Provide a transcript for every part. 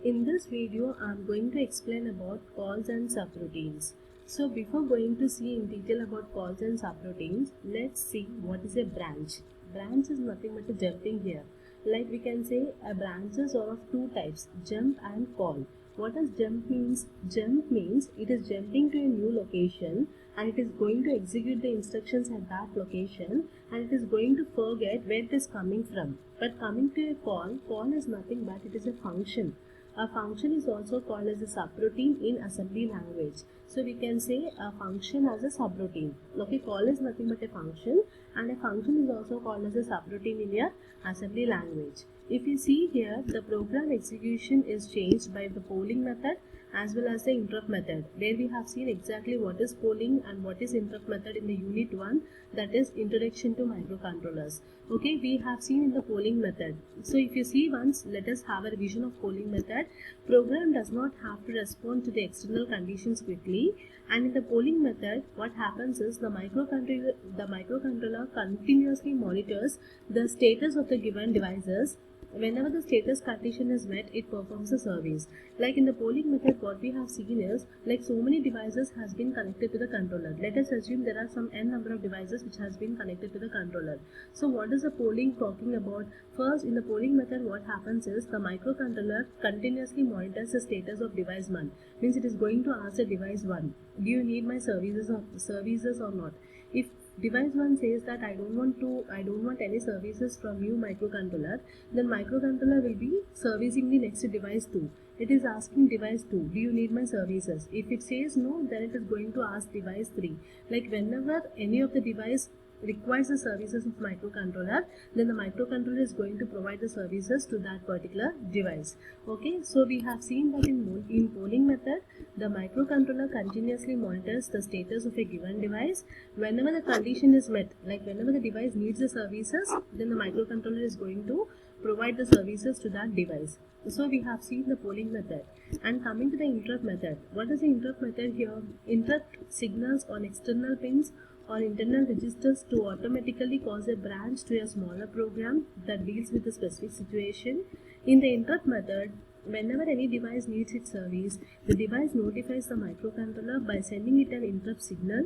In this video, I am going to explain about calls and subroutines. So before going to see in detail about calls and subroutines, let's see what is a branch. Branch is nothing but a jumping here. Like we can say a branches are of two types, jump and call. What does jump means? Jump means it is jumping to a new location and it is going to execute the instructions at that location and it is going to forget where it is coming from. But coming to a call is nothing but it is a function. A function is also called as a subroutine in assembly language. So we can say a function as a subroutine. Okay, call is nothing but a function and a function is also called as a subroutine in your assembly language. If you see here, the program execution is changed by the polling method as well as the interrupt method, where we have seen exactly what is polling and what is interrupt method in the unit 1, that is introduction to microcontrollers. Okay, we have seen in the polling method. So if you see once, let us have a revision of polling method. Program does not have to respond to the external conditions quickly, and in the polling method what happens is the microcontroller continuously monitors the status of the given devices. Whenever the status condition is met, it performs a service. Like in the polling method, what we have seen is like so many devices has been connected to the controller. Let us assume there are some n number of devices which has been connected to the controller. So what is the polling talking about? First, in the polling method, what happens is the microcontroller continuously monitors the status of device 1. Means it is going to ask the device 1, do you need my services or not? If device 1 says that I don't want any services from you microcontroller, then microcontroller will be servicing the next device 2. It is asking device 2, do you need my services? If it says no, then it is going to ask device 3. Like whenever any of the device requires the services of microcontroller, then the microcontroller is going to provide the services to that particular device. Okay, so we have seen that in polling method, the microcontroller continuously monitors the status of a given device. Whenever the condition is met, like whenever the device needs the services, then the microcontroller is going to provide the services to that device. So we have seen the polling method. And coming to the interrupt method, what is the interrupt method here? Interrupt signals on external pins or internal registers to automatically cause a branch to a smaller program that deals with a specific situation. In the interrupt method, whenever any device needs its service, the device notifies the microcontroller by sending it an interrupt signal.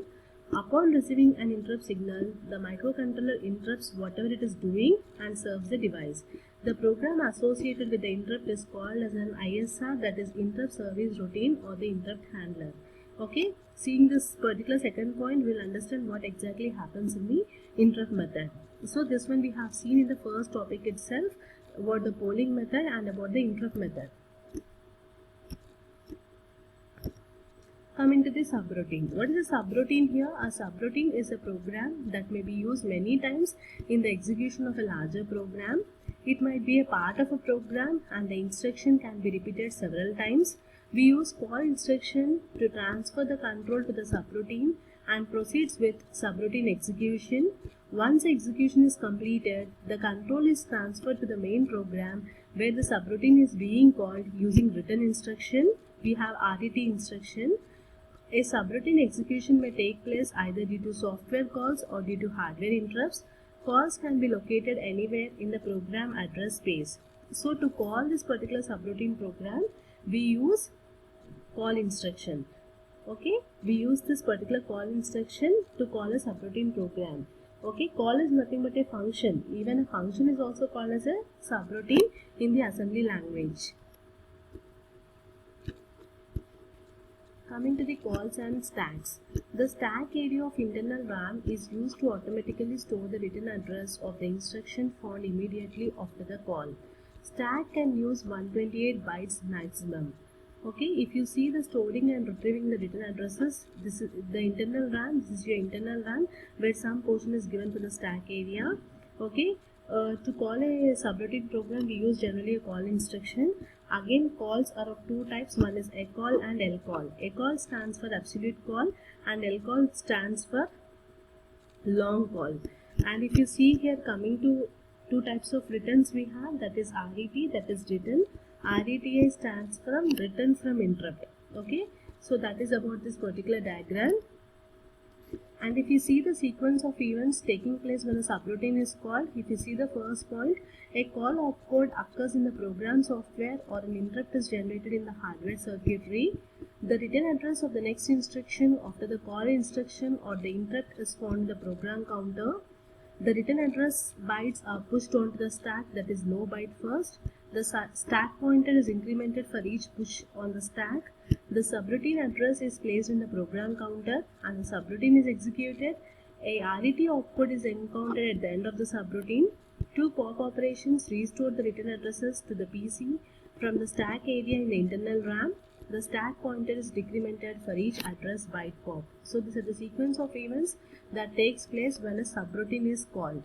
Upon receiving an interrupt signal, the microcontroller interrupts whatever it is doing and serves the device. The program associated with the interrupt is called as an ISR, that is interrupt service routine, or the interrupt handler. Okay, seeing this particular second point, we'll understand what exactly happens in the interrupt method. So this one we have seen in the first topic itself about the polling method and about the interrupt method. Coming to the subroutine. What is a subroutine here? A subroutine is a program that may be used many times in the execution of a larger program. It might be a part of a program and the instruction can be repeated several times. We use call instruction to transfer the control to the subroutine and proceeds with subroutine execution. Once the execution is completed, the control is transferred to the main program where the subroutine is being called using written instruction. We have RET instruction. A subroutine execution may take place either due to software calls or due to hardware interrupts. Calls can be located anywhere in the program address space. So to call this particular subroutine program, we use call instruction. Okay, we use this particular call instruction to call a subroutine program. Okay, call is nothing but a function. Even a function is also called as a subroutine in the assembly language. Coming to the calls and stacks. The stack area of internal RAM is used to automatically store the written address of the instruction found immediately after the call. Stack can use 128 bytes maximum. Okay, if you see the storing and retrieving the written addresses, this is the internal RAM, this is your internal RAM where some portion is given to the stack area. Okay, to call a subroutine program, we use generally a call instruction. Again, calls are of two types. One is ACALL and LCALL. ACALL stands for absolute call and LCALL stands for long call. And if you see here, coming to two types of returns we have, that is RET, that is written. RETI stands from written from interrupt. Okay, so that is about this particular diagram. And if you see the sequence of events taking place when a subroutine is called, if you see the first point, a call opcode occurs in the program software or an interrupt is generated in the hardware circuitry. The return address of the next instruction after the call instruction or the interrupt is found in the program counter. The return address bytes are pushed onto the stack, that is low byte first. The stack pointer is incremented for each push on the stack. The subroutine address is placed in the program counter and the subroutine is executed. A RET opcode is encountered at the end of the subroutine. Two pop operations restore the return addresses to the PC from the stack area in the internal RAM. The stack pointer is decremented for each address byte pop. So this is the sequence of events that takes place when a subroutine is called.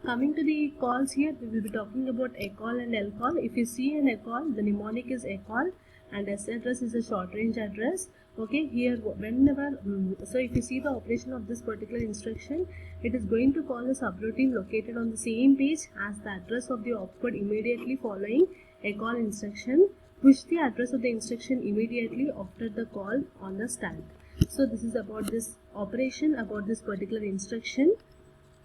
Coming to the calls here, we will be talking about ACALL and LCALL. If you see an ACALL, the mnemonic is ACALL and S address is a short range address. Okay, here whenever, so if you see the operation of this particular instruction, it is going to call the subroutine located on the same page as the address of the opcode immediately following ACALL instruction. Push the address of the instruction immediately after the call on the stack. So this is about this operation, about this particular instruction.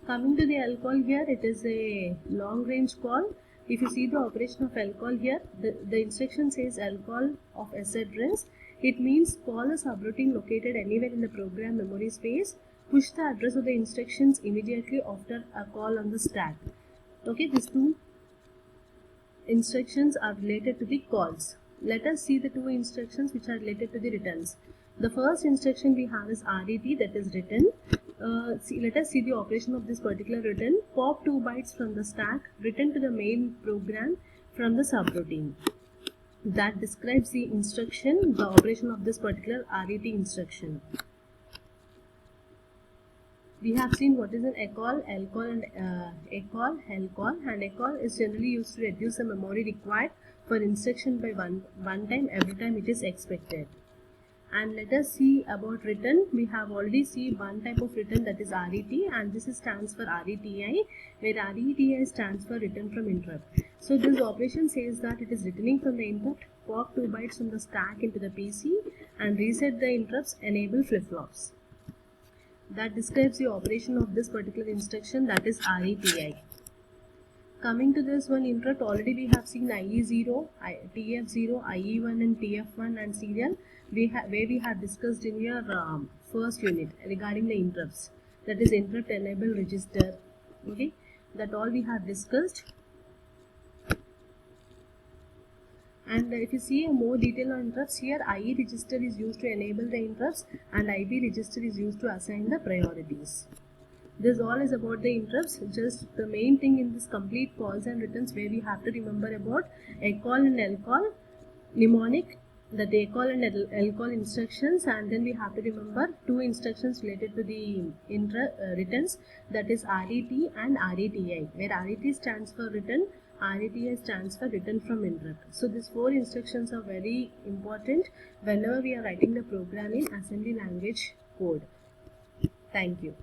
Coming to the LCALL here, it is a long range call. If you see the operation of LCALL here, the instruction says LCALL of S address. It means call a subroutine located anywhere in the program memory space. Push the address of the instructions immediately after a call on the stack. Okay, these two instructions are related to the calls. Let us see the two instructions which are related to the returns. The first instruction we have is RET, that is return. Let us see the operation of this particular return. Pop 2 bytes from the stack, return to the main program from the subroutine. That describes the instruction, the operation of this particular RET instruction. We have seen what is an ACALL, LCALL and ACALL, LCALL, and ACALL is generally used to reduce the memory required for instruction by one time every time it is expected. And let us see about return. We have already seen one type of return, that is RET, and this stands for RETI, where RETI stands for return from interrupt. So this operation says that it is returning from the interrupt, pop 2 bytes from the stack into the PC and reset the interrupts, enable flip-flops. That describes the operation of this particular instruction, that is RETI. Coming to this one interrupt, already we have seen IE0, TF0, IE1 and TF1 and serial, where we have discussed in your first unit regarding the interrupts, that is interrupt enable register. Okay, that all we have discussed. And if you see a more detail on interrupts, here IE register is used to enable the interrupts and IB register is used to assign the priorities. This all is about the interrupts. Just the main thing in this complete calls and returns where we have to remember about ACALL and LCALL, mnemonic, the ACALL and LCALL instructions, and then we have to remember two instructions related to the returns, that is RET and RETI, where RET stands for return, RETI stands for return from interrupt. So these four instructions are very important whenever we are writing the program in assembly language code. Thank you.